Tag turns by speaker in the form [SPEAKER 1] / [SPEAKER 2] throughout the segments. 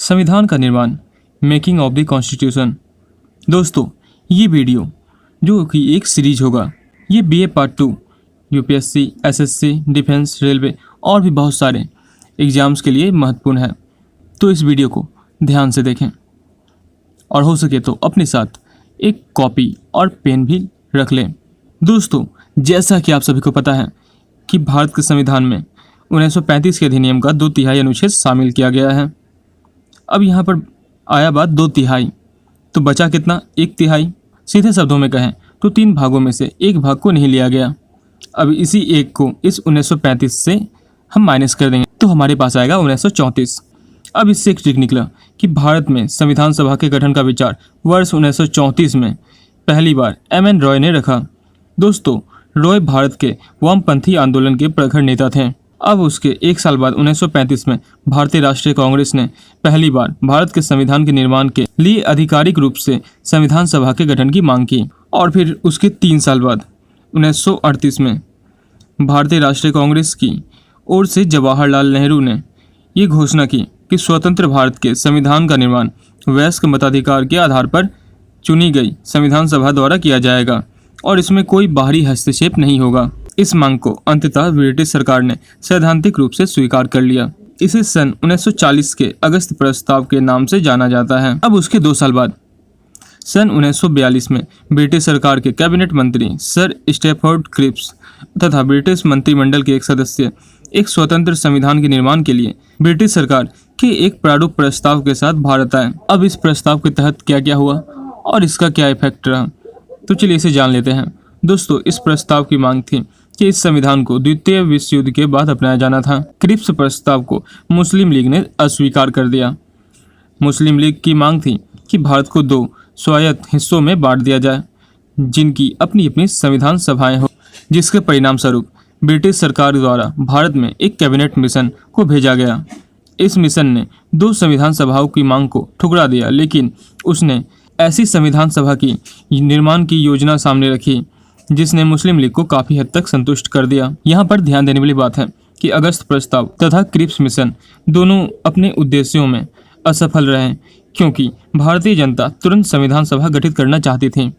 [SPEAKER 1] संविधान का निर्माण, मेकिंग ऑफ द कॉन्स्टिट्यूशन। दोस्तों, ये वीडियो जो कि एक सीरीज होगा, ये BA part 2 UPSC, SSC, defence, railway और भी बहुत सारे एग्ज़ाम्स के लिए महत्वपूर्ण है। तो इस वीडियो को ध्यान से देखें और हो सके तो अपने साथ एक कॉपी और पेन भी रख लें। दोस्तों, जैसा कि आप सभी को पता है कि भारत के संविधान में 1935 के अधिनियम का 2/3 अनुच्छेद शामिल किया गया है। अब यहाँ पर आया बात 2/3, तो बचा कितना? 1/3। सीधे शब्दों में कहें तो 3 भागों में से 1 भाग को नहीं लिया गया। अब इसी 1 को इस 1935 से हम माइनस कर देंगे तो हमारे पास आएगा 1934। अब इससे एक ट्रिक निकला कि भारत में संविधान सभा के गठन का विचार वर्ष 1934 में पहली बार MN रॉय ने रखा। दोस्तों, रॉय भारत के वामपंथी आंदोलन के प्रखर नेता थे। अब उसके 1 साल बाद 1935 में भारतीय राष्ट्रीय कांग्रेस ने पहली बार भारत के संविधान के निर्माण के लिए आधिकारिक रूप से संविधान सभा के गठन की मांग की। और फिर उसके 3 साल बाद 1938 में भारतीय राष्ट्रीय कांग्रेस की ओर से जवाहरलाल नेहरू ने ये घोषणा की कि स्वतंत्र भारत के संविधान का निर्माण वयस्क मताधिकार के आधार पर चुनी गई संविधान सभा द्वारा किया जाएगा और इसमें कोई बाहरी हस्तक्षेप नहीं होगा। इस मांग को अंततः ब्रिटिश सरकार ने सैद्धांतिक रूप से स्वीकार कर लिया। इसे सन 1940 के अगस्त प्रस्ताव के नाम से जाना जाता है। अब उसके 2 साल बाद सन 1942 में ब्रिटिश सरकार के कैबिनेट मंत्री सर स्टैफोर्ड क्रिप्स तथा ब्रिटिश मंत्रिमंडल के एक सदस्य एक स्वतंत्र संविधान के निर्माण के लिए ब्रिटिश सरकार के एक प्रारूप प्रस्ताव के साथ भारत आए। अब इस प्रस्ताव के तहत क्या क्या हुआ और इसका क्या इफेक्ट रहा, तो चलिए इसे जान लेते हैं। दोस्तों, इस प्रस्ताव की मांग थी कि इस संविधान को द्वितीय विश्व युद्ध के बाद अपनाया जाना था। क्रिप्स प्रस्ताव को मुस्लिम लीग ने अस्वीकार कर दिया। मुस्लिम लीग की मांग थी कि भारत को 2 स्वायत्त हिस्सों में बांट दिया जाए, जिनकी अपनी अपनी संविधान सभाएं हो, जिसके परिणाम स्वरूप ब्रिटिश सरकार द्वारा भारत में एक कैबिनेट मिशन को भेजा गया। इस मिशन ने 2 संविधान सभाओं की मांग को ठुकरा दिया, लेकिन उसने ऐसी संविधान सभा की निर्माण की योजना सामने रखी जिसने मुस्लिम लीग को काफ़ी हद तक संतुष्ट कर दिया। यहाँ पर ध्यान देने वाली बात है कि अगस्त प्रस्ताव तथा क्रिप्स मिशन दोनों अपने उद्देश्यों में असफल रहे, क्योंकि भारतीय जनता तुरंत संविधान सभा गठित करना चाहती थी।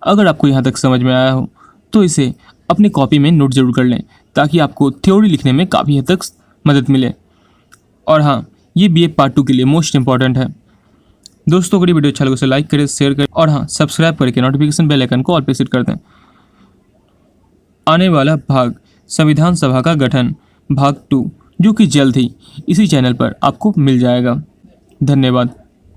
[SPEAKER 1] अगर आपको यहाँ तक समझ में आया हो तो इसे अपनी कॉपी में नोट जरूर कर लें, ताकि आपको थ्योरी लिखने में काफ़ी हद तक मदद मिले। और हाँ, ये BA पार्ट 2 के लिए मोस्ट इंपॉर्टेंट है। दोस्तों, अगर ये वीडियो अच्छा लगे तो लाइक करें, शेयर करें और हाँ, सब्सक्राइब करके नोटिफिकेशन बेल आइकन को ऑल पे सेट कर दें। आने वाला भाग संविधान सभा का गठन भाग 2, जो कि जल्द ही इसी चैनल पर आपको मिल जाएगा। धन्यवाद।